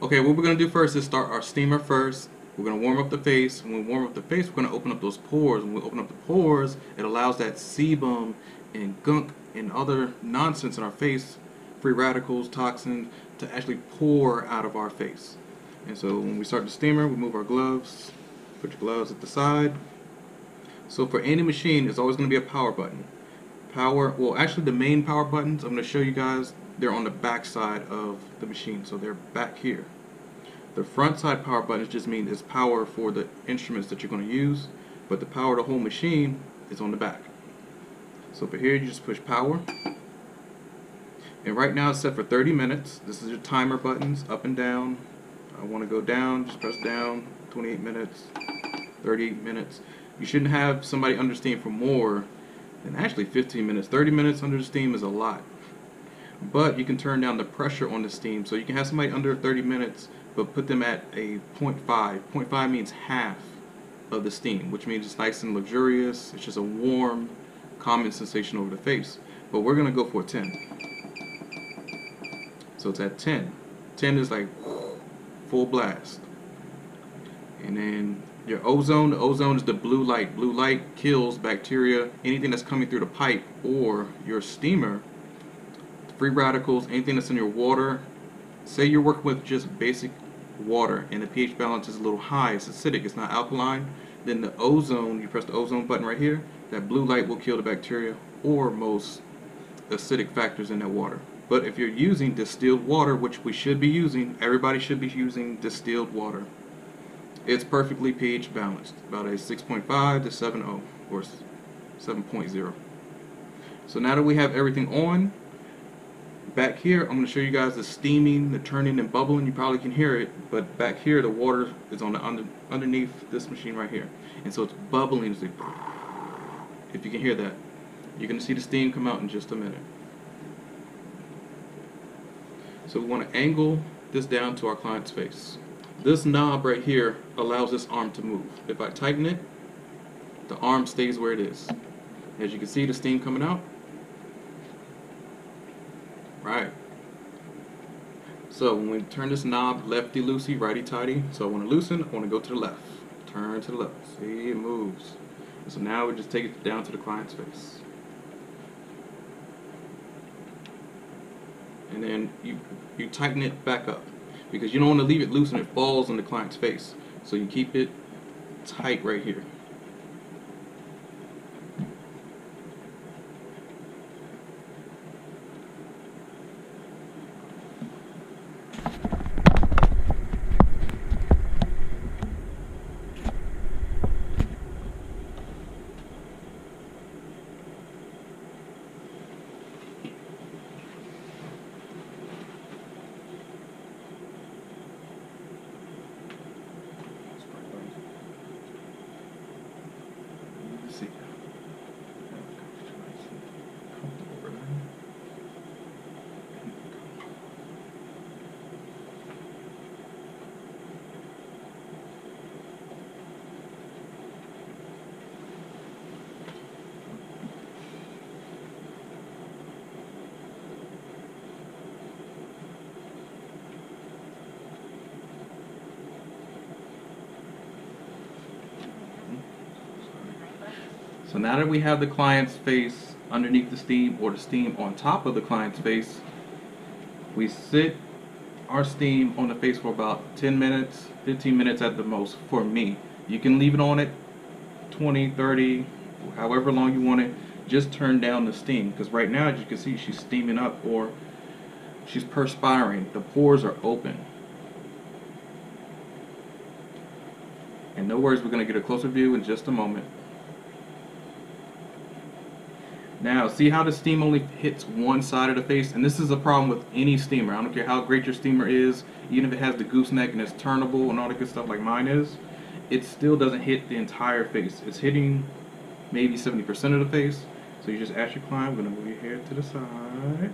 Okay, what we're going to do first is start our steamer first. We're going to warm up the face. When we warm up the face, we're going to open up those pores. When we open up the pores, it allows that sebum and gunk and other nonsense in our face, free radicals, toxins, to actually pour out of our face. And so when we start the steamer, we move our gloves. Put your gloves at the side. So for any machine, it's always going to be a power button. Power, well, actually the main power buttons, I'm going to show you guys, they're on the back side of the machine. So they're back here. The front side power buttons just mean it's power for the instruments that you're going to use, but the power of the whole machine is on the back. So for here, you just push power. And right now it's set for 30 minutes. This is your timer buttons, up and down. I want to go down, just press down, 28 minutes, 38 minutes. You shouldn't have somebody under steam for more than actually 15 minutes. 30 minutes under steam is a lot. But you can turn down the pressure on the steam. So you can have somebody under 30 minutes, but put them at a 0.5. 0.5 means half of the steam, which means it's nice and luxurious. It's just a warm, calming sensation over the face. But we're going to go for 10. So it's at 10. 10 is like full blast. And then your ozone, the ozone is the blue light. Blue light kills bacteria, anything that's coming through the pipe or your steamer, free radicals, anything that's in your water. Say you're working with just basic water and the pH balance is a little high, it's acidic, it's not alkaline, then the ozone, you press the ozone button right here, that blue light will kill the bacteria or most acidic factors in that water. But if you're using distilled water, which we should be using, everybody should be using distilled water, it's perfectly pH balanced, about a 6.5 to 7.0 or 7.0. So now that we have everything on, back here I'm going to show you guys the steaming, the turning and bubbling. You probably can hear it, but back here the water is on the underneath this machine right here, and so it's bubbling. It's like, if you can hear that, you're going to see the steam come out in just a minute. So we want to angle this down to our client's face. This knob right here allows this arm to move. If I tighten it, the arm stays where it is. As you can see, the steam coming out. Right. So when we turn this knob lefty loosey, righty tighty, so I want to loosen, I want to go to the left. Turn to the left. See, it moves. And so now we just take it down to the client's face. And then you tighten it back up, because you don't want to leave it loose and it falls on the client's face. So you keep it tight right here. See. So now that we have the client's face underneath the steam or the steam on top of the client's face, we sit our steam on the face for about 10 minutes, 15 minutes at the most for me. You can leave it on it 20, 30, however long you want it. Just turn down the steam, because right now, as you can see, she's steaming up or she's perspiring. The pores are open. And no worries, we're going to get a closer view in just a moment. Now, see how the steam only hits one side of the face? And this is a problem with any steamer. I don't care how great your steamer is, even if it has the gooseneck and it's turnable and all that good stuff like mine is, it still doesn't hit the entire face. It's hitting maybe 70% of the face. So you just ask your client, we're going to move your hair to the side.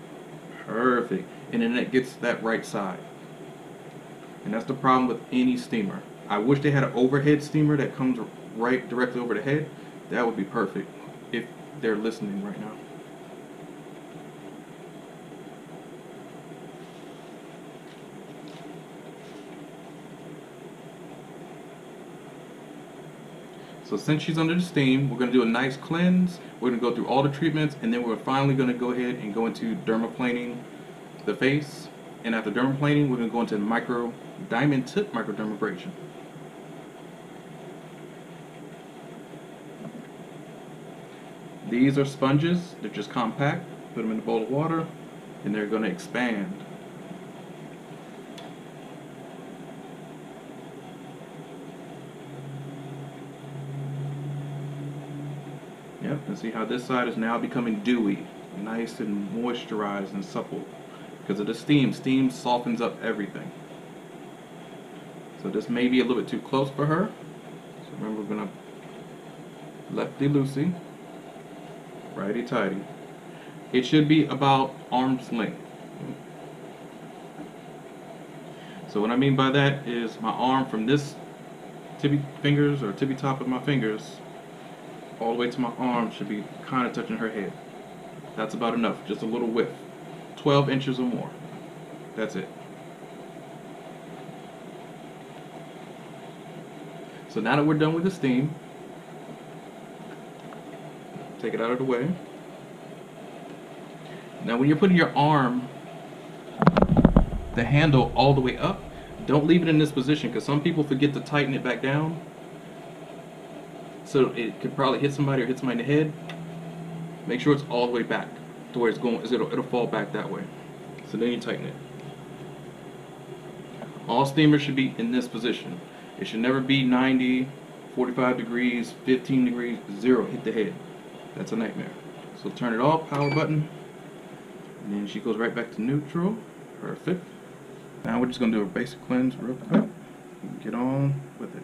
Perfect. And then it gets that right side. And that's the problem with any steamer. I wish they had an overhead steamer that comes right directly over the head. That would be perfect if they're listening right now. So since she's under the steam, we're going to do a nice cleanse. We're going to go through all the treatments, and then we're finally going to go ahead and go into dermaplaning the face. And after dermaplaning, we're going to go into diamond tip microdermabrasion. These are sponges. They're just compact. Put them in a bowl of water, and they're going to expand. Yep, and see how this side is now becoming dewy, nice and moisturized and supple because of the steam. Steam softens up everything. So this may be a little bit too close for her. So remember, we're going to lefty-loosey, righty-tighty. It should be about arm's length. So what I mean by that is my arm from this tippy fingers or tippy top of my fingers all the way to my arm should be kind of touching her head. That's about enough, just a little width. 12 inches or more. That's it. So now that we're done with the steam, take it out of the way. Now when you're putting your arm, the handle all the way up, don't leave it in this position because some people forget to tighten it back down. So it could probably hit somebody or hit somebody in the head. Make sure it's all the way back to where it's going. It'll fall back that way. So then you tighten it. All steamers should be in this position. It should never be 90, 45 degrees, 15 degrees, 0. Hit the head. That's a nightmare. So turn it off, power button. And then she goes right back to neutral. Perfect. Now we're just going to do a basic cleanse real quick. Get on with it.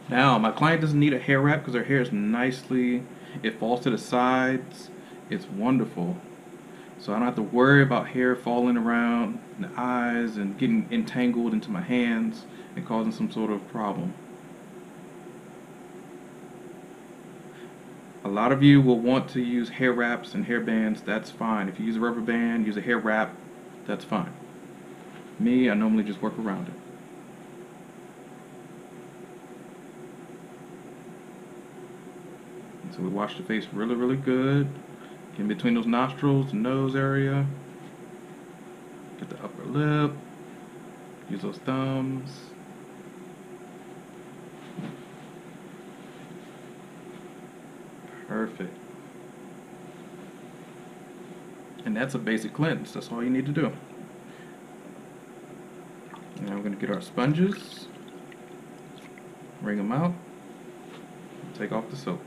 Now, my client doesn't need a hair wrap because her hair is nicely, it falls to the sides. It's wonderful. So I don't have to worry about hair falling around the eyes and getting entangled into my hands and causing some sort of problem. A lot of you will want to use hair wraps and hair bands. That's fine. If you use a rubber band, use a hair wrap, that's fine. Me, I normally just work around it. So we wash the face really, really good. In between those nostrils, the nose area. Get the upper lip. Use those thumbs. Perfect. And that's a basic cleanse. That's all you need to do. Now we're going to get our sponges. Wring them out. Take off the soap.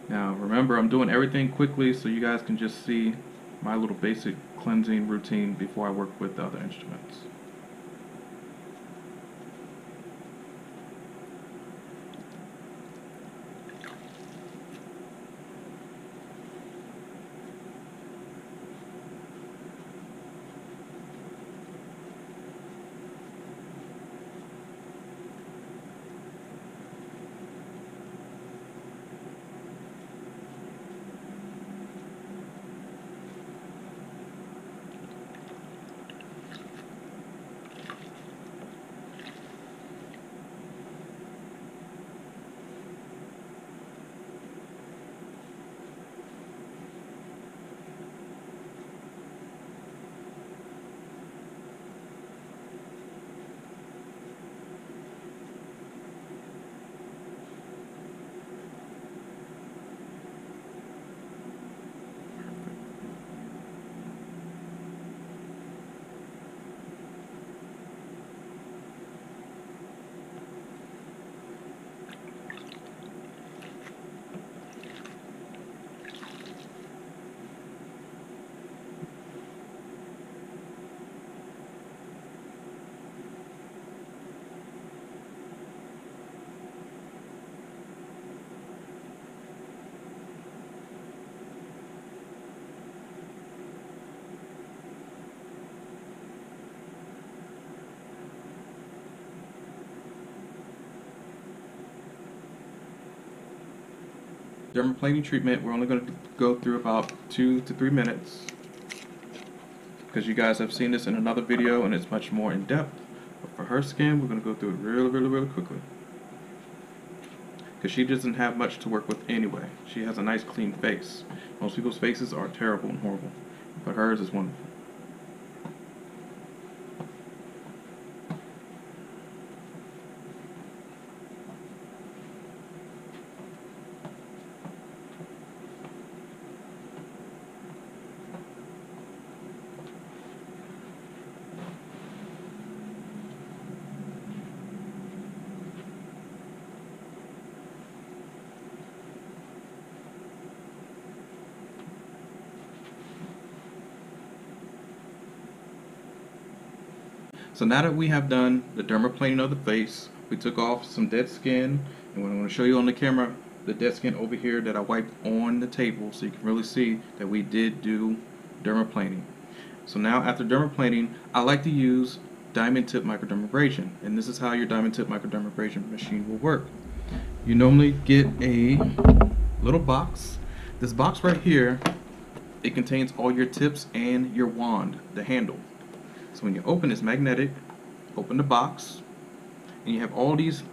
Now remember, I'm doing everything quickly so you guys can just see my little basic cleansing routine before I work with the other instruments. dermaplaning treatment, we're only going to go through about 2 to 3 minutes because you guys have seen this in another video and it's much more in depth. But for her skin, we're going to go through it really quickly because she doesn't have much to work with anyway. She has a nice clean face. Most people's faces are terrible and horrible, but hers is wonderful. So now that we have done the dermaplaning of the face, we took off some dead skin, and I'm going to show you on the camera the dead skin over here that I wiped on the table so you can really see that we did do dermaplaning. So now after dermaplaning, I like to use diamond tip microdermabrasion, and this is how your diamond tip microdermabrasion machine will work. You normally get a little box. This box right here, it contains all your tips and your wand, the handle. So when you open, it's magnetic. Open the box, and you have all these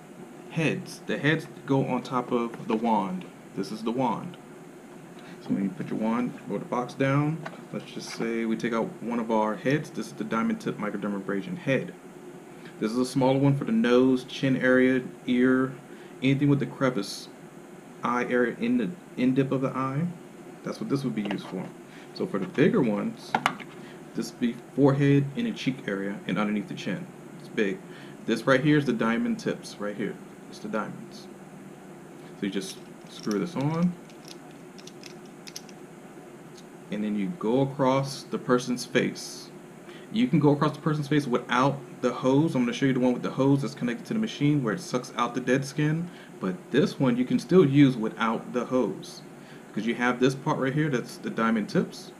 heads. The heads go on top of the wand. This is the wand. So when you put your wand or the box down, let's just say we take out one of our heads. This is the diamond tip microdermabrasion head. This is a smaller one for the nose, chin area, ear, anything with the crevice, eye area, in the end-dip of the eye. That's what this would be used for. So for the bigger ones, this would be forehead and a cheek area and underneath the chin. It's big. This right here is the diamond tips right here. It's the diamonds. So you just screw this on, and then you go across the person's face. You can go across the person's face without the hose. I'm going to show you the one with the hose that's connected to the machine where it sucks out the dead skin. But this one you can still use without the hose because you have this part right here that's the diamond tips.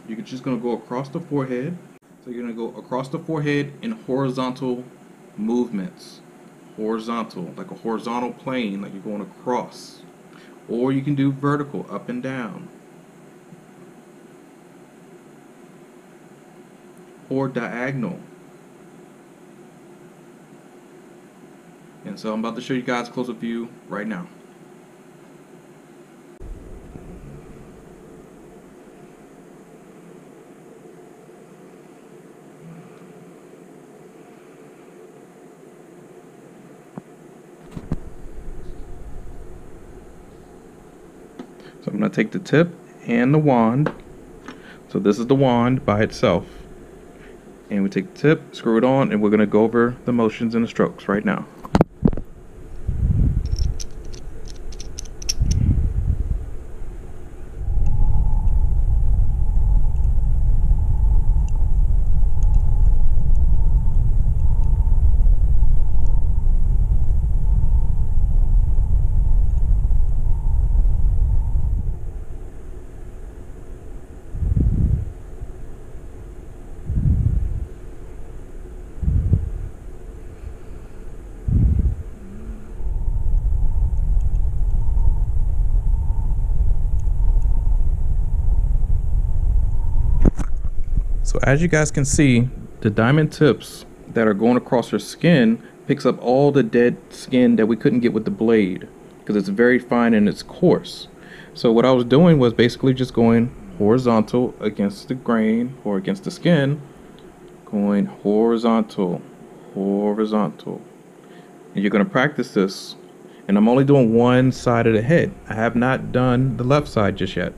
You're just going to go across the forehead. So you're going to go across the forehead in horizontal movements. Horizontal, like a horizontal plane, like you're going across. Or you can do vertical, up and down. Or diagonal. And so I'm about to show you guys a close-up view right now. So I'm going to take the tip and the wand. So this is the wand by itself. And we take the tip, screw it on, and we're going to go over the motions and the strokes right now. So as you guys can see, the diamond tips that are going across her skin picks up all the dead skin that we couldn't get with the blade because it's very fine and it's coarse. So what I was doing was basically just going horizontal against the grain or against the skin, going horizontal, horizontal. And you're going to practice this, and I'm only doing one side of the head. I have not done the left side just yet.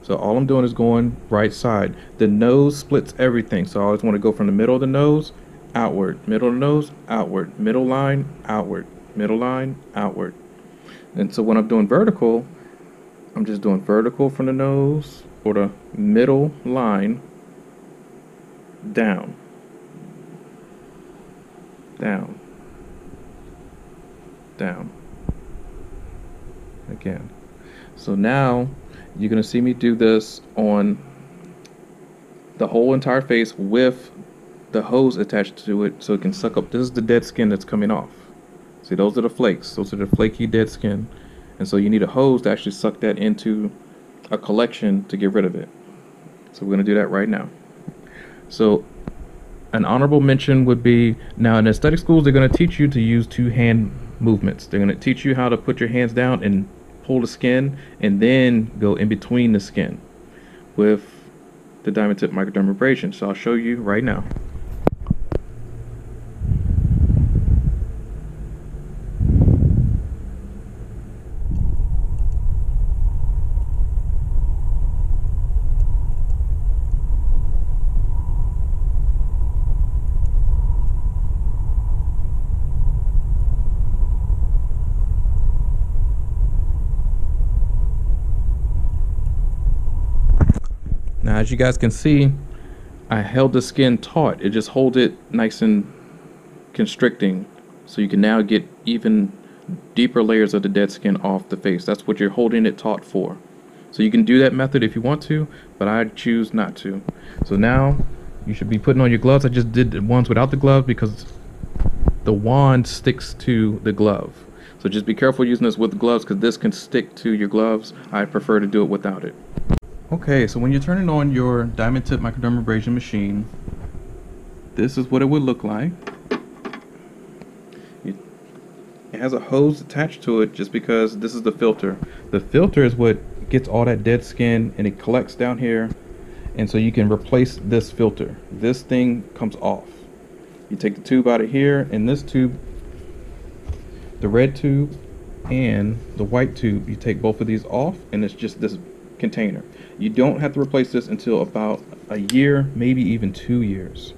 So all I'm doing is going right side. The nose splits everything. So I always want to go from the middle of the nose, outward, middle of the nose, outward, middle line, outward, middle line, outward. And so when I'm doing vertical, I'm just doing vertical from the nose or the middle line down, down, down, again. So now you're going to see me do this on the whole entire face with the hose attached to it so it can suck up. This is the dead skin that's coming off. See, those are the flakes. Those are the flaky dead skin. And so you need a hose to actually suck that into a collection to get rid of it. So we're going to do that right now. So an honorable mention would be, now in aesthetic schools, they're going to teach you to use 2 hand movements. They're going to teach you how to put your hands down and pull the skin and then go in between the skin with the diamond tip microdermabrasion. So I'll show you right now. Now, as you guys can see, I held the skin taut. It just holds it nice and constricting, so you can now get even deeper layers of the dead skin off the face. That's what you're holding it taut for. So you can do that method if you want to, but I choose not to. So now you should be putting on your gloves. I just did the ones without the glove because the wand sticks to the glove. So just be careful using this with gloves because this can stick to your gloves. I prefer to do it without it. Okay, so when you're turning on your diamond tip microdermabrasion machine, this is what it would look like. It has a hose attached to it just because this is the filter. The filter is what gets all that dead skin and it collects down here, and so you can replace this filter. This thing comes off. You take the tube out of here, and this tube, the red tube and the white tube, you take both of these off, and it's just this container. You don't have to replace this until about a year, maybe even 2 years,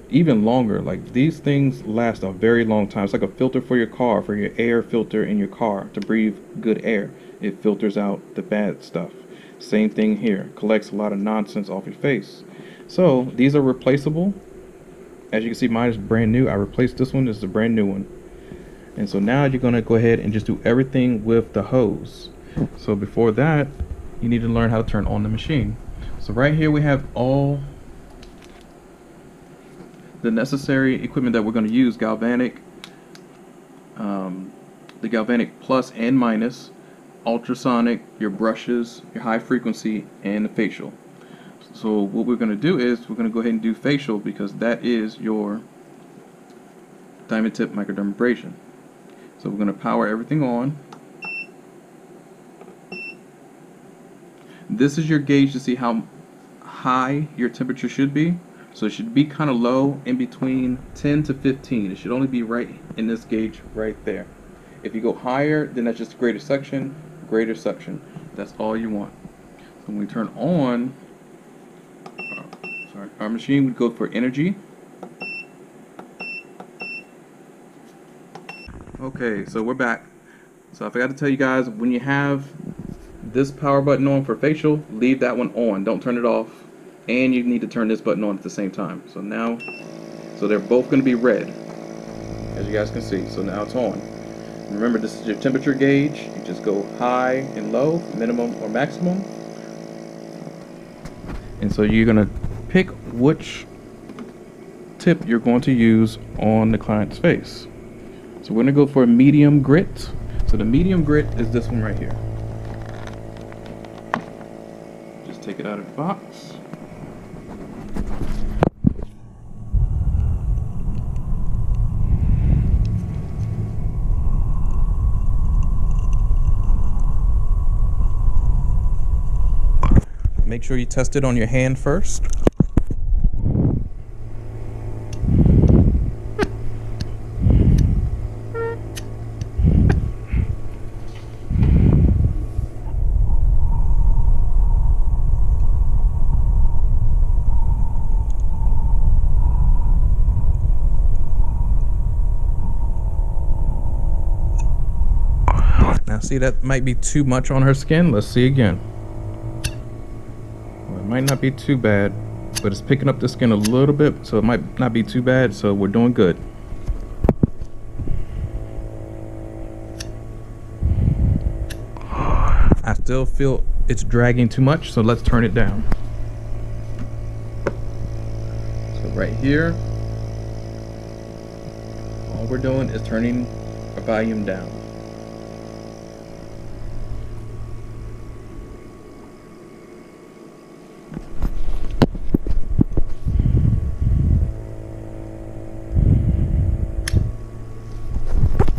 even longer. Like, these things last a very long time. It's like a filter for your car, for your air filter in your car to breathe good air. It filters out the bad stuff. Same thing here, collects a lot of nonsense off your face. So these are replaceable. As you can see, mine is brand new. I replaced this one. This is a brand new one. And so now you're going to go ahead and just do everything with the hose. So before that, you need to learn how to turn on the machine. So right here we have all the necessary equipment that we're going to use: galvanic, the galvanic plus and minus, ultrasonic, your brushes, your high frequency, and the facial. So what we're going to do is we're going to go ahead and do facial because that is your diamond tip microdermabrasion. So we're going to power everything on. This is your gauge to see how high your temperature should be. So it should be kind of low, in between 10 to 15. It should only be right in this gauge right there. If you go higher, then that's just greater suction, greater suction. That's all you want. So when we turn on our machine, we go for energy. Okay, so we're back. So I forgot to tell you guys, when you have this power button on for facial, leave that one on. Don't turn it off. And you need to turn this button on at the same time. So now, so they're both going to be red, as you guys can see. So now it's on. Remember, this is your temperature gauge. You just go high and low, minimum or maximum. And so you're going to pick which tip you're going to use on the client's face. So we're going to go for a medium grit. So the medium grit is this one right here. Just take it out of the box. Make sure you test it on your hand first. Now see, that might be too much on her skin. Let's see again. Well, it might not be too bad, but it's picking up the skin a little bit, so it might not be too bad, so we're doing good. I still feel it's dragging too much, so let's turn it down. So right here, all we're doing is turning our volume down.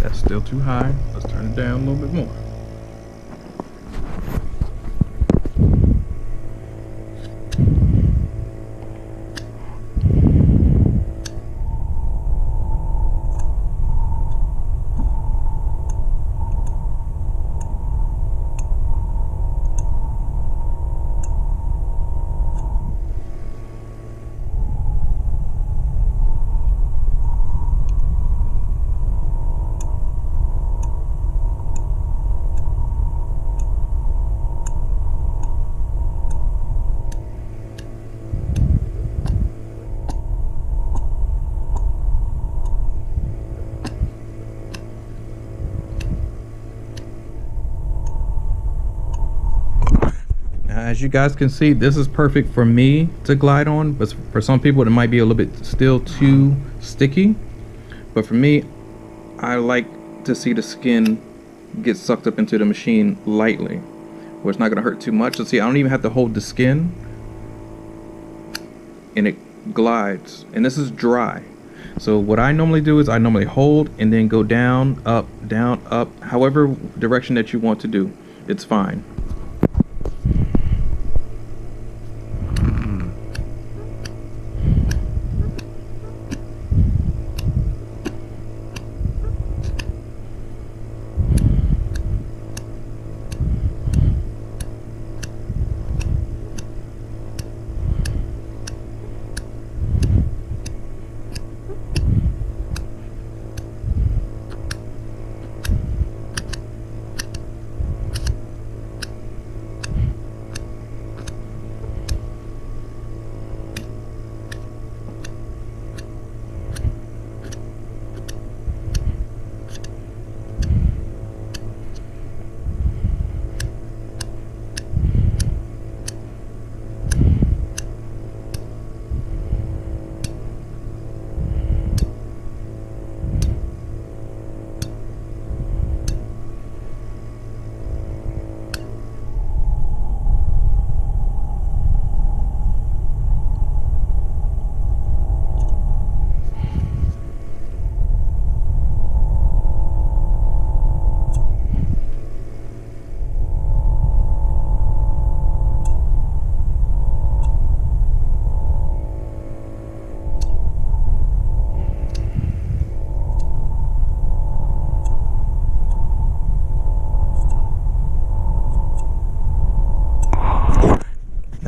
That's still too high. Let's turn it down a little bit more. As you guys can see, this is perfect for me to glide on, but for some people it might be a little bit still too sticky. But for me, I like to see the skin get sucked up into the machine lightly, where it's not going to hurt too much. So see, I don't even have to hold the skin, and it glides. And this is dry. So what I normally do is I normally hold and then go down, up, however direction that you want to do. It's fine.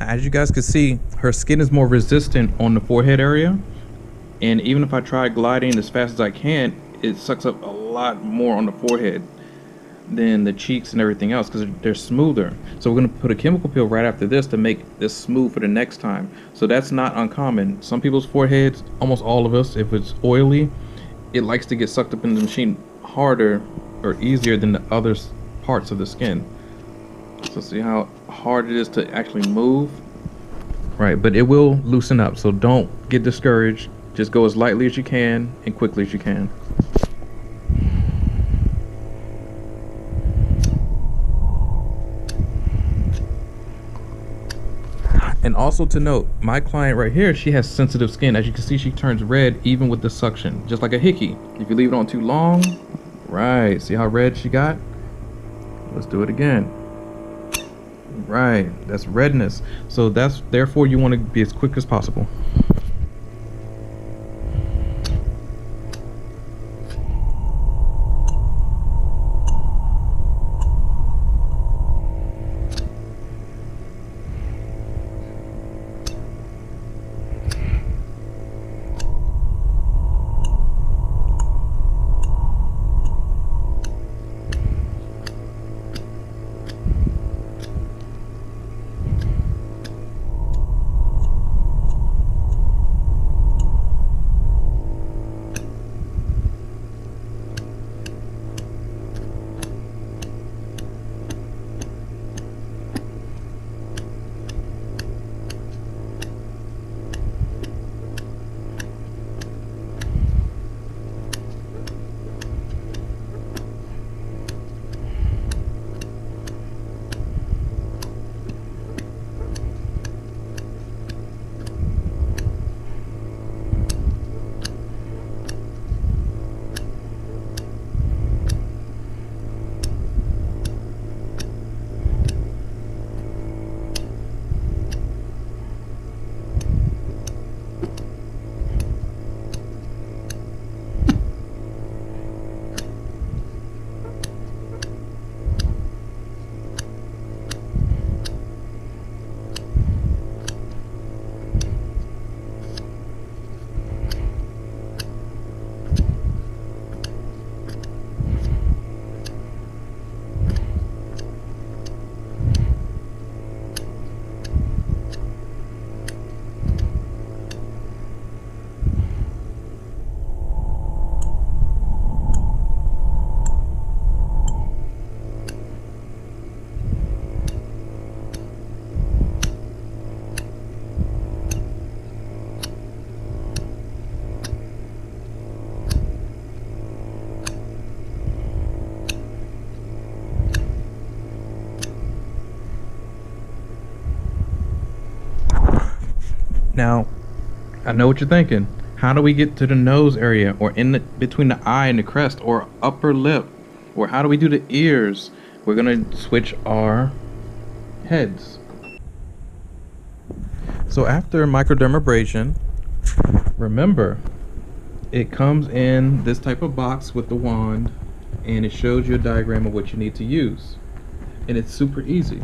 As you guys can see, her skin is more resistant on the forehead area, and even if I try gliding as fast as I can, it sucks up a lot more on the forehead than the cheeks and everything else because they're smoother. So we're going to put a chemical peel right after this to make this smooth for the next time. So that's not uncommon. Some people's foreheads, almost all of us, if it's oily, it likes to get sucked up in the machine harder or easier than the other parts of the skin. So see how hard it is to actually move? Right, but it will loosen up, so don't get discouraged. Just go as lightly as you can and quickly as you can. And also to note, my client right here, she has sensitive skin. As you can see, she turns red even with the suction, just like a hickey. If you leave it on too long, right, see how red she got? Let's do it again. Right, that's redness. So therefore you want to be as quick as possible. Now, I know what you're thinking. How do we get to the nose area, or between the eye and the crest, or upper lip, or how do we do the ears? We're gonna switch our heads. So after microdermabrasion, remember, it comes in this type of box with the wand, and it shows you a diagram of what you need to use, and it's super easy.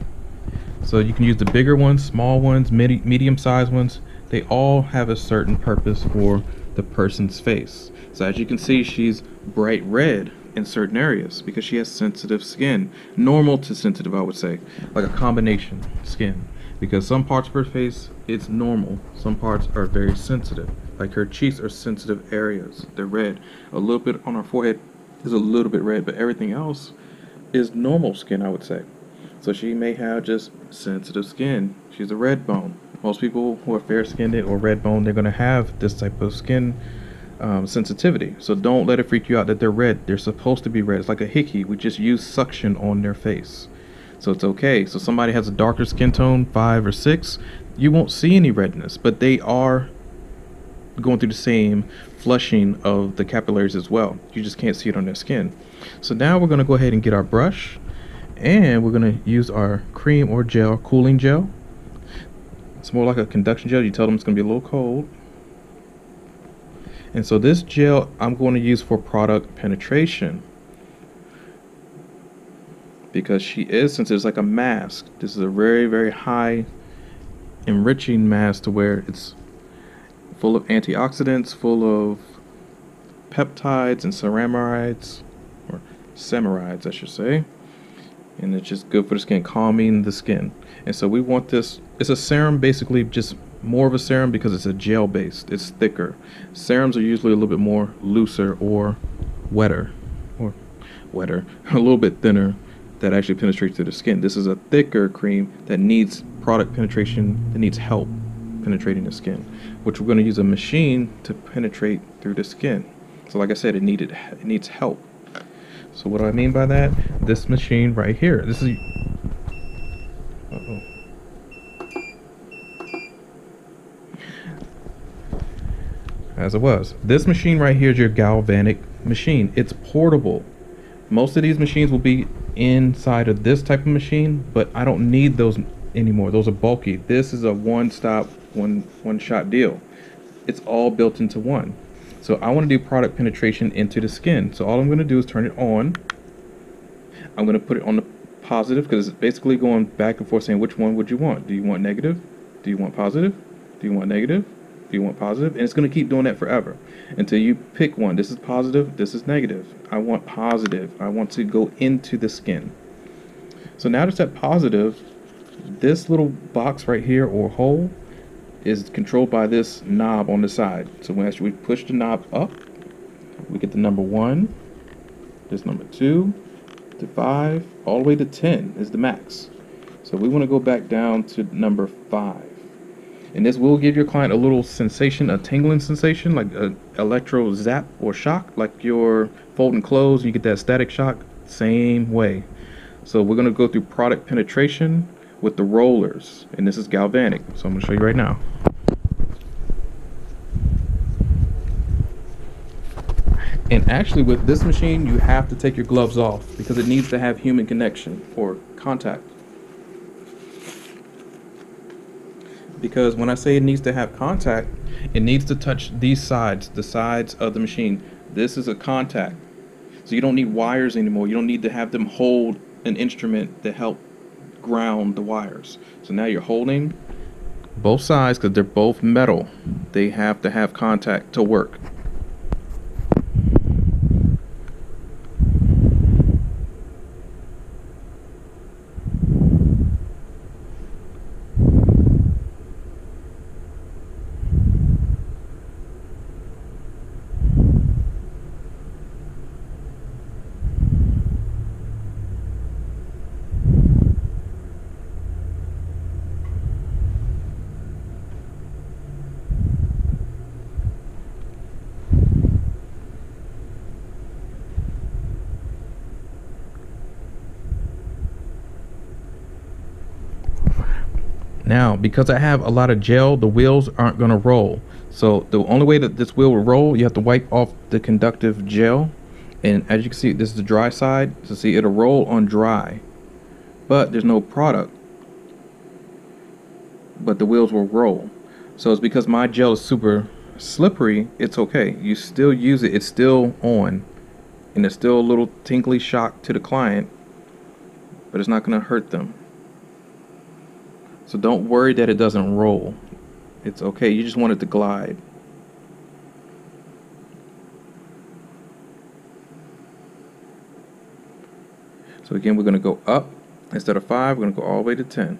So you can use the bigger ones, small ones, medium-sized ones. They all have a certain purpose for the person's face. So as you can see, she's bright red in certain areas because she has sensitive skin. Normal to sensitive, I would say, like a combination skin. Because some parts of her face, it's normal. Some parts are very sensitive. Like her cheeks are sensitive areas. They're red. A little bit on her forehead is a little bit red, but everything else is normal skin, I would say. So she may have just sensitive skin. She's a red bone. Most people who are fair-skinned or red bone, they're going to have this type of skin sensitivity. So don't let it freak you out that they're red. They're supposed to be red. It's like a hickey. We just use suction on their face. So it's okay. So somebody has a darker skin tone, 5 or 6, you won't see any redness, but they are going through the same flushing of the capillaries as well. You just can't see it on their skin. So now we're going to go ahead and get our brush, and we're going to use our cream or gel, cooling gel. It's more like a conduction gel. You tell them it's going to be a little cold. And so this gel I'm going to use for product penetration, because she is, since it's like a mask, this is a very, very high enriching mask to where it's full of antioxidants, full of peptides and ceramides, or samarides I should say, and it's just good for the skin, calming the skin. And so we want this, it's a serum, basically just more of a serum because it's a gel based, it's thicker. Serums are usually a little bit more looser or wetter, a little bit thinner, that actually penetrates through the skin. This is a thicker cream that needs product penetration, that needs help penetrating the skin, which we're going to use a machine to penetrate through the skin. So like I said, it needs help. So what do I mean by that? This machine right here, this is as it was. This machine right here is your galvanic machine. It's portable. Most of these machines will be inside of this type of machine, but I don't need those anymore. Those are bulky. This is a one-stop, one-shot deal. It's all built into one. So I want to do product penetration into the skin. So all I'm going to do is turn it on. I'm going to put it on the positive because it's basically going back and forth saying which one would you want. Do you want negative? Do you want positive? Do you want negative? Do you want positive? And it's going to keep doing that forever until you pick one. This is positive, this is negative. I want positive. I want to go into the skin. So now that's at positive, this little box right here or hole is controlled by this knob on the side. So when we push the knob up, we get the number 1, this number 2, to 5, all the way to 10 is the max. So we want to go back down to number 5. And this will give your client a little sensation, a tingling sensation, like an electro zap or shock, like you're folding clothes and you get that static shock, same way. So we're going to go through product penetration with the rollers, and this is galvanic. So I'm going to show you right now. And actually with this machine, you have to take your gloves off because it needs to have human connection or contact. Because when I say it needs to have contact, it needs to touch these sides, the sides of the machine. This is a contact. So you don't need wires anymore. You don't need to have them hold an instrument to help ground the wires. So now you're holding both sides because they're both metal. They have to have contact to work. Now, because I have a lot of gel, the wheels aren't going to roll. So the only way that this wheel will roll, you have to wipe off the conductive gel. And as you can see, this is the dry side. So see, it'll roll on dry, but there's no product. But the wheels will roll. So it's because my gel is super slippery, it's okay. You still use it, it's still on. And it's still a little tinkly shock to the client, but it's not going to hurt them. So don't worry that it doesn't roll. It's okay, you just want it to glide. So again, we're going to go up. Instead of 5, we're going to go all the way to 10.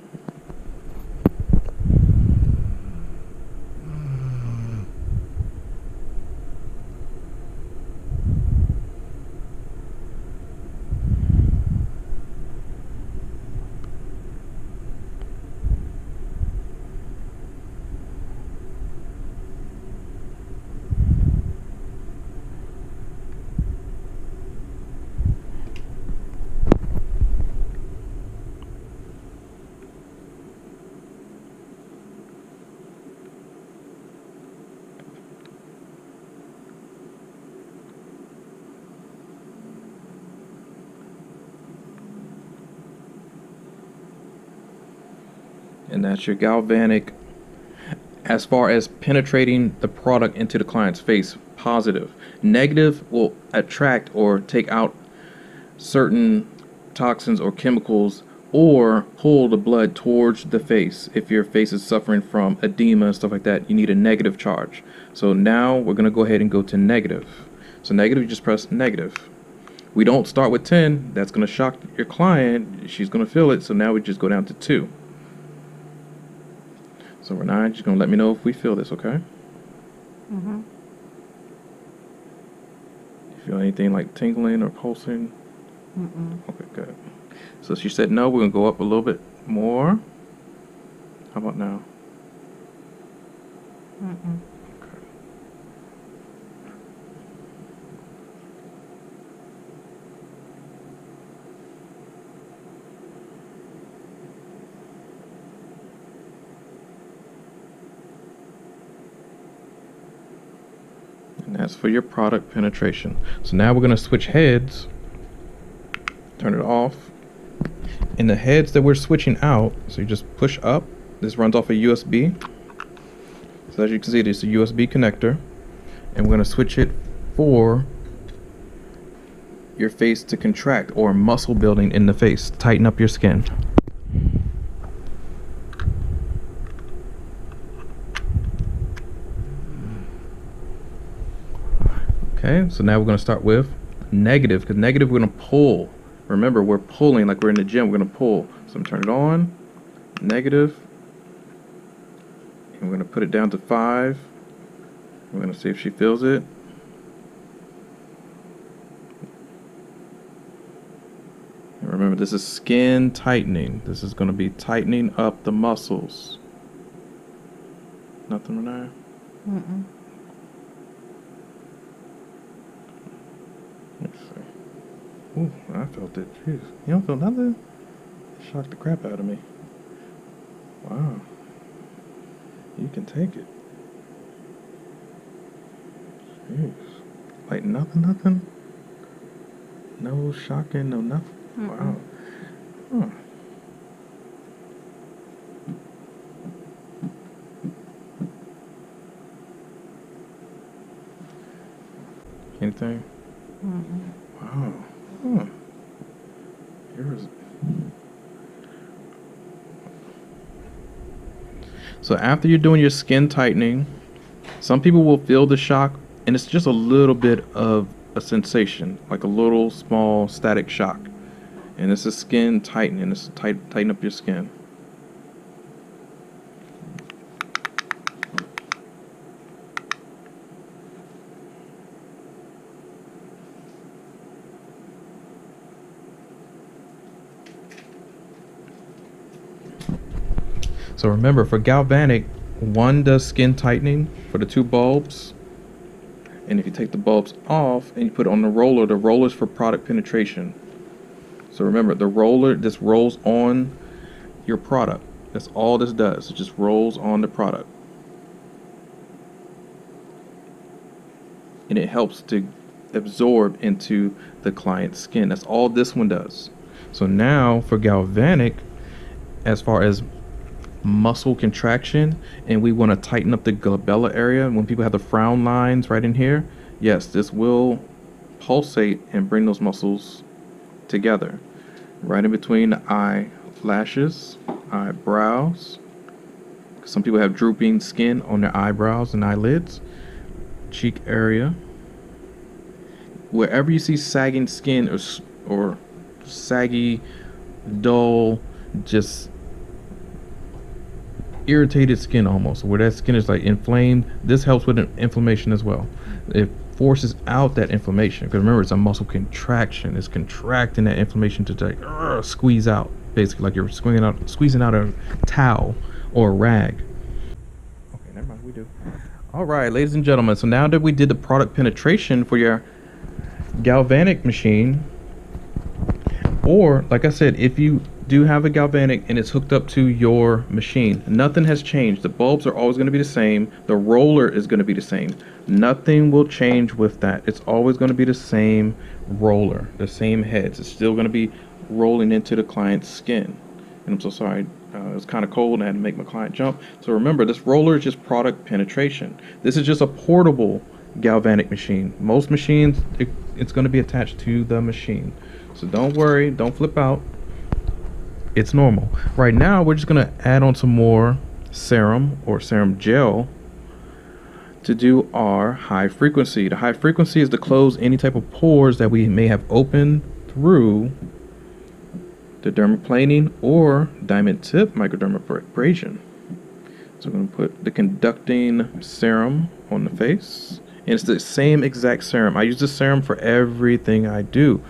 And that's your galvanic as far as penetrating the product into the client's face. Positive. Negative will attract or take out certain toxins or chemicals or pull the blood towards the face. If your face is suffering from edema and stuff like that, you need a negative charge. So now we're going to go ahead and go to negative. So negative, you just press negative. We don't start with 10. That's going to shock your client. She's going to feel it. So now we just go down to 2. So Renee, just going to let me know if we feel this, okay? Mm-hmm. You feel anything like tingling or pulsing? Mm-mm. Okay, good. So she said no, we're going to go up a little bit more. How about now? Mm-mm. Okay. And that's for your product penetration. So now we're going to switch heads. Turn it off. In the heads that we're switching out, so you just push up. This runs off a USB. So as you can see, this is a USB connector. And we're going to switch it for your face to contract or muscle building in the face. Tighten up your skin. Okay, so now we're going to start with negative, because negative we're going to pull. Remember, we're pulling like we're in the gym. We're going to pull. So I'm going to turn it on. Negative. And we're going to put it down to 5. We're going to see if she feels it. And remember, this is skin tightening. This is going to be tightening up the muscles. Nothing, Renee? Mm-mm. Let's see. Ooh, I felt it. Jeez. You don't feel nothing? It shocked the crap out of me. Wow. You can take it. Jeez. Like nothing? No shocking, no nothing? Wow. Huh. Anything? Mm-mm. Wow. Huh. Yours. So after you're doing your skin tightening, some people will feel the shock, and it's just a little bit of a sensation, like a little small static shock. And this is skin tightening. This is tighten up your skin. So remember, for galvanic, one does skin tightening for the 2 bulbs. And if you take the bulbs off and you put it on the roller's for product penetration. So remember, the roller, this rolls on your product. That's all this does. It just rolls on the product. And it helps to absorb into the client's skin. That's all this one does. So now for galvanic, as far as muscle contraction, and we want to tighten up the glabella area when people have the frown lines right in here, yes, this will pulsate and bring those muscles together right in between the eye lashes, eyebrows. Some people have drooping skin on their eyebrows and eyelids, cheek area. Wherever you see sagging skin or saggy, dull, just irritated skin almost, where that skin is like inflamed, this helps with inflammation as well. It forces out that inflammation, because remember, it's a muscle contraction. It's contracting that inflammation to like squeeze out, basically like you're squeezing out a towel or a rag. Okay, never mind, we do. All right, ladies and gentlemen, so now that we did the product penetration for your galvanic machine, or like I said, if you do have a galvanic and it's hooked up to your machine, nothing has changed. The bulbs are always going to be the same. The roller is going to be the same. Nothing will change with that. It's always going to be the same roller, the same heads. It's still going to be rolling into the client's skin. And I'm so sorry, it was kind of cold and I had to make my client jump. So remember, this roller is just product penetration. This is just a portable galvanic machine. Most machines, it's going to be attached to the machine. So don't worry, don't flip out. It's normal. Right now, we're just going to add on some more serum or serum gel to do our high frequency. The high frequency is to close any type of pores that we may have opened through the dermaplaning or diamond tip microdermabrasion. So I'm going to put the conducting serum on the face. And it's the same exact serum. I use this serum for everything I do,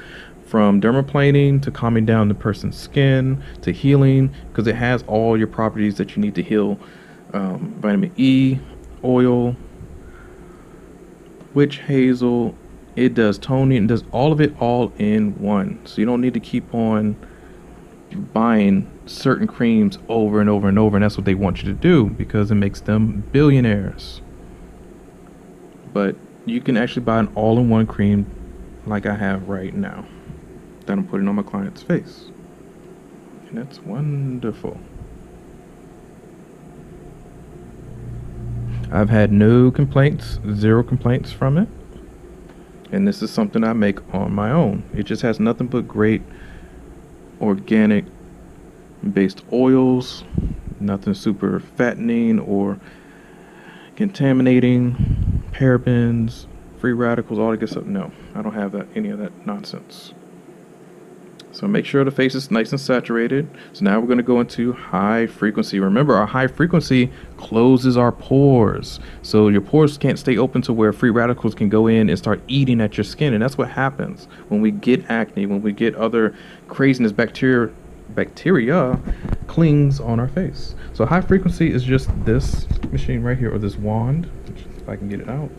from dermaplaning to calming down the person's skin to healing, because it has all your properties that you need to heal. Vitamin E, oil, witch hazel, it does toning, it does all of it all in one. So you don't need to keep on buying certain creams over and over and over, and that's what they want you to do because it makes them billionaires. But you can actually buy an all-in-one cream like I have right now that I'm putting on my client's face, and that's wonderful. I've had no complaints, zero complaints from it, and this is something I make on my own. It just has nothing but great organic based oils, nothing super fattening or contaminating, parabens, free radicals, all that good stuff. No, I don't have that, any of that nonsense. So make sure the face is nice and saturated. So now we're going to go into high frequency. Remember, our high frequency closes our pores. So your pores can't stay open to where free radicals can go in and start eating at your skin. And that's what happens when we get acne, when we get other craziness, bacteria clings on our face. So high frequency is just this machine right here, or this wand, which, if I can get it out.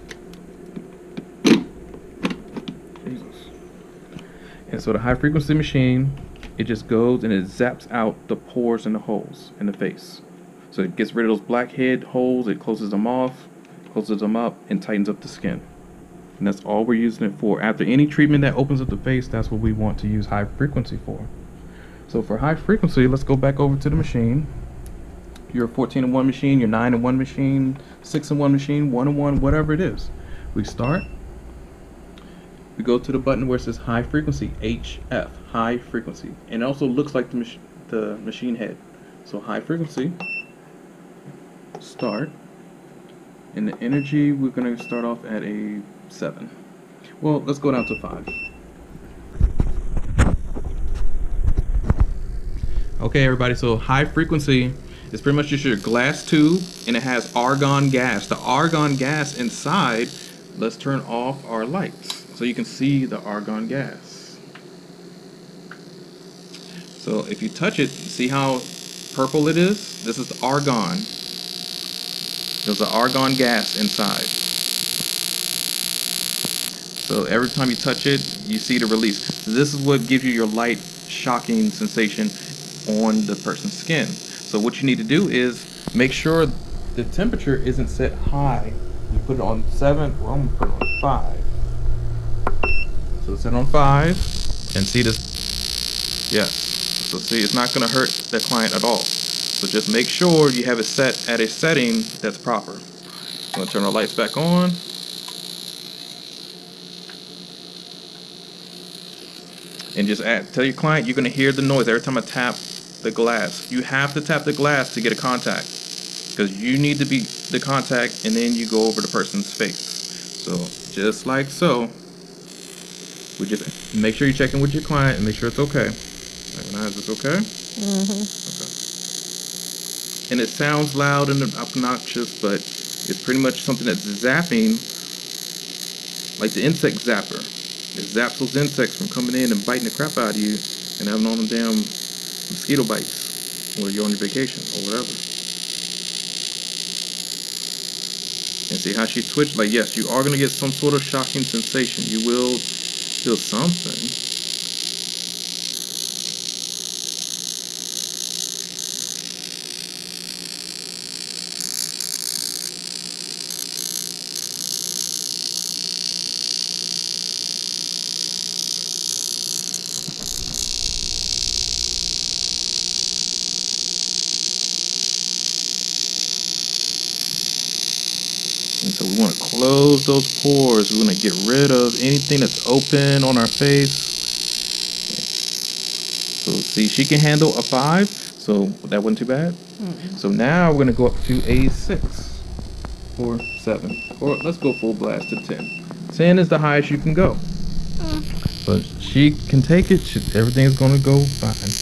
And so the high frequency machine, it just goes and it zaps out the pores and the holes in the face. So it gets rid of those blackhead holes, it closes them off, closes them up, and tightens up the skin. And that's all we're using it for. After any treatment that opens up the face, that's what we want to use high frequency for. So for high frequency, let's go back over to the machine. Your 14-in-1 machine, your 9-in-1 machine, 6-in-1 machine, 1-in-1, whatever it is. We start. We go to the button where it says high frequency, HF, high frequency. And it also looks like the machine head. So high frequency, start. And the energy, we're going to start off at a 7. Well, let's go down to 5. Okay, everybody, so high frequency is pretty much just your glass tube, and it has argon gas. The argon gas inside, let's turn off our lights so you can see the argon gas. So if you touch it, see how purple it is? This is the argon. There's the argon gas inside. So every time you touch it, you see the release. This is what gives you your light, shocking sensation on the person's skin. So So what you need to do is make sure the temperature isn't set high. You put it on 7, well, I'm gonna put it on 5. So set on 5, and see this, yes. So see, it's not gonna hurt the client at all. So just make sure you have it set at a setting that's proper. I'm gonna turn the lights back on. And just tell your client you're gonna hear the noise every time I tap the glass. You have to tap the glass to get a contact, because you need to be the contact, and then you go over the person's face. So just like so, we just make sure you're checking with your client and make sure it's okay. Recognize it's okay? Mm-hmm. Okay. And it sounds loud and obnoxious, but it's pretty much something that's zapping, like the insect zapper. It zaps those insects from coming in and biting the crap out of you and having all them damn mosquito bites while you're on your vacation or whatever. And see how she twitched? Like, yes, you are going to get some sort of shocking sensation. You will feel something. And so we want to close those pores. We want to get rid of anything that's open on our face. So see, she can handle a 5, so that wasn't too bad. Mm-hmm. So now we're going to go up to a 6 or 7, or let's go full blast to 10. 10 is the highest you can go. But she can take it. Everything's going to go fine.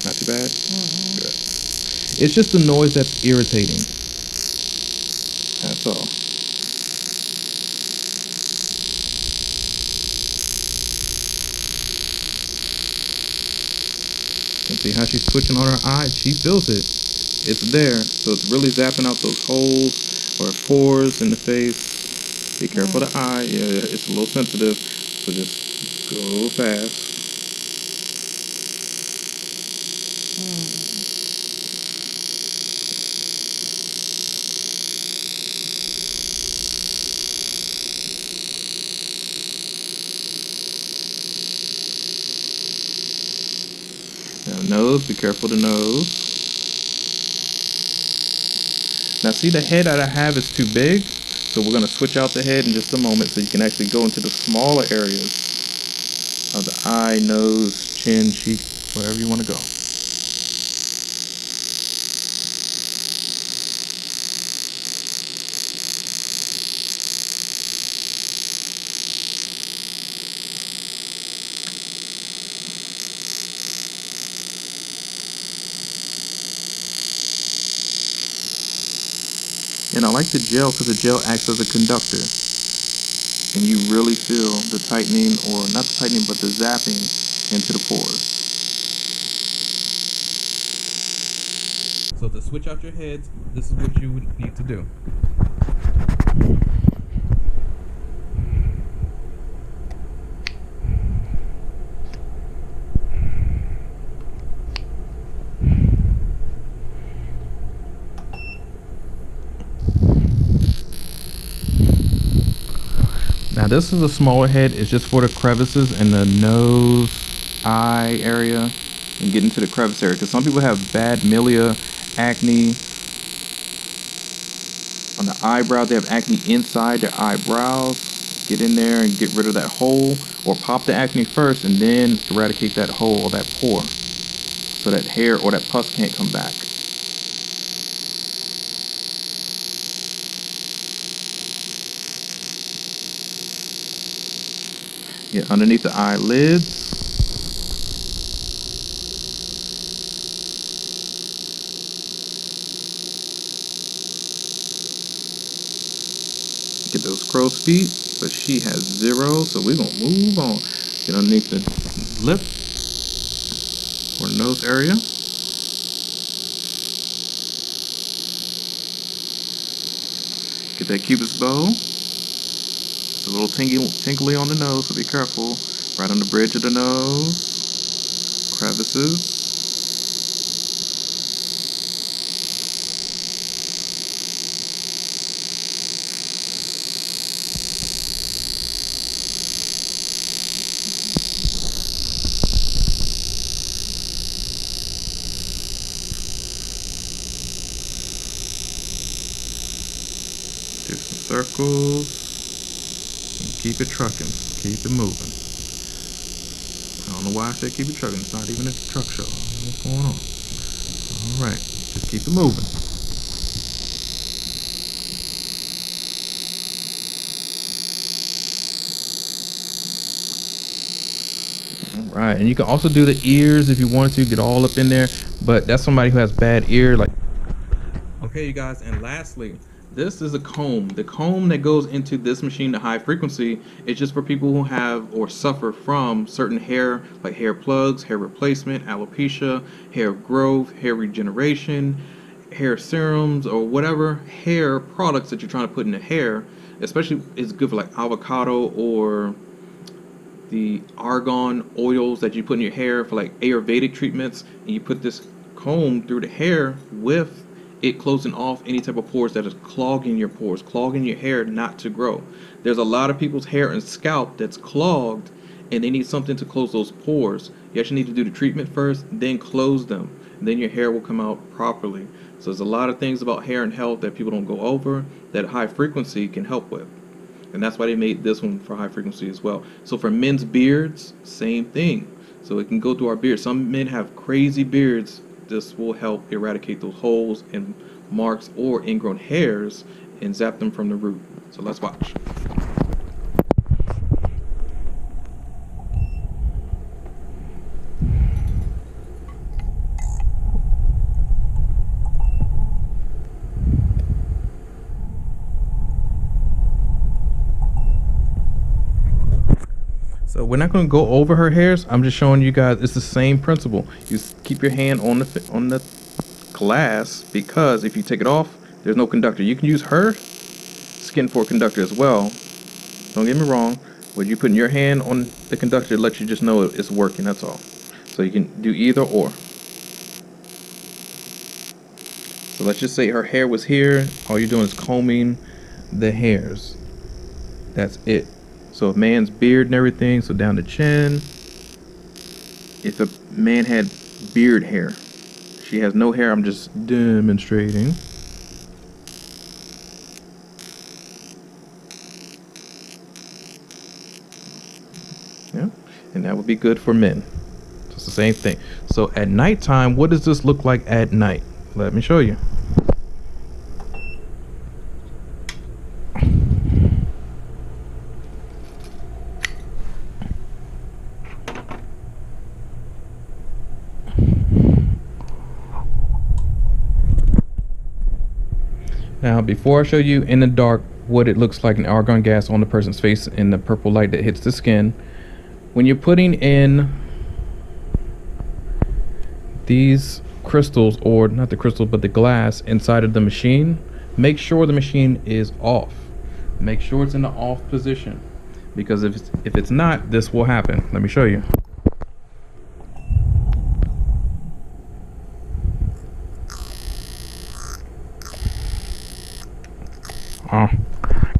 Not too bad? Mm-hmm. Good. It's just the noise that's irritating. That's all. And see how she's twitching on her eye? She feels it. It's there. So it's really zapping out those holes or pores in the face. Be careful of the eye. Yeah, it's a little sensitive. So just go fast. Now nose, be careful of the nose. Now see, the head that I have is too big, so we're going to switch out the head in just a moment so you can actually go into the smaller areas of the eye, nose, chin, cheek, wherever you want to go. And I like the gel because the gel acts as a conductor. And you really feel the tightening, or not the tightening, but the zapping into the pores. So to switch out your heads, this is what you would need to do. Now this is a smaller head. It's just for the crevices in the nose, eye area, and getting to the crevice area. Because some people have bad milia, acne on the eyebrow. They have acne inside their eyebrows. Get in there and get rid of that hole, or pop the acne first and then eradicate that hole or that pore, so that hair or that pus can't come back. Get underneath the eyelids. Get those crow's feet, but she has 0, so we're gonna move on. Get underneath the lip or nose area. Get that cupid's bow. It's a little tingly on the nose, so be careful. Right on the bridge of the nose, crevices. circles. And keep it trucking. Keep it moving. I don't know why I said keep it trucking. It's not even a truck show. I don't know what's going on. Alright, just keep it moving. Alright, and you can also do the ears if you wanted to, get all up in there, but that's somebody who has bad ear. Like, okay, you guys, and lastly, this is a comb. The comb that goes into this machine, the high frequency, is just for people who have or suffer from certain hair, like hair plugs, hair replacement, alopecia, hair growth, hair regeneration, hair serums, or whatever hair products that you're trying to put in the hair. Especially, it's good for like avocado or the argan oils that you put in your hair for like Ayurvedic treatments, and you put this comb through the hair with it closing off any type of pores that is clogging your pores, clogging your hair not to grow. There's a lot of people's hair and scalp that's clogged, and they need something to close those pores. You actually need to do the treatment first, then close them, and then your hair will come out properly. So there's a lot of things about hair and health that people don't go over that high frequency can help with. And that's why they made this one for high frequency as well. So for men's beards, same thing. So it can go through our beards. Some men have crazy beards. This will help eradicate those holes and marks or ingrown hairs and zap them from the root. So let's watch. So we're not going to go over her hairs. I'm just showing you guys it's the same principle. You keep your hand on the glass, because if you take it off, there's no conductor. You can use her skin for a conductor as well. Don't get me wrong, but you putting your hand on the conductor lets you just know it's working. That's all. So you can do either or. So let's just say her hair was here. All you're doing is combing the hairs. That's it. So a man's beard and everything, so down the chin. If a man had beard hair, she has no hair, I'm just demonstrating. Yeah, and that would be good for men. It's the same thing. So at nighttime, what does this look like at night? Let me show you. Now, before I show you in the dark what it looks like in argon gas on the person's face in the purple light that hits the skin, when you're putting in these crystals, or not the crystals but the glass inside of the machine, make sure the machine is off. Make sure it's in the off position, because if it's not, this will happen. Let me show you.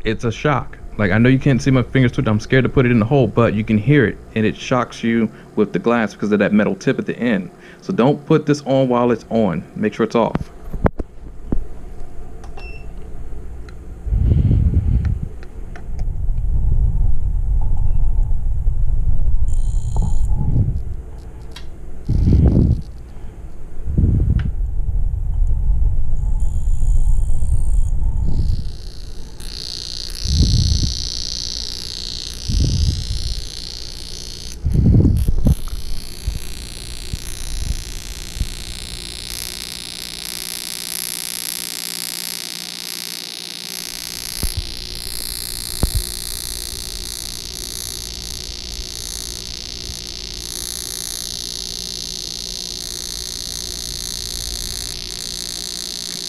It's a shock. Like, I know you can't see my fingers too, I'm scared to put it in the hole, but you can hear it, and it shocks you with the glass because of that metal tip at the end. So don't put this on while it's on. Make sure it's off.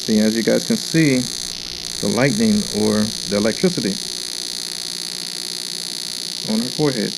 See, as you guys can see, the lightning or the electricity on her forehead.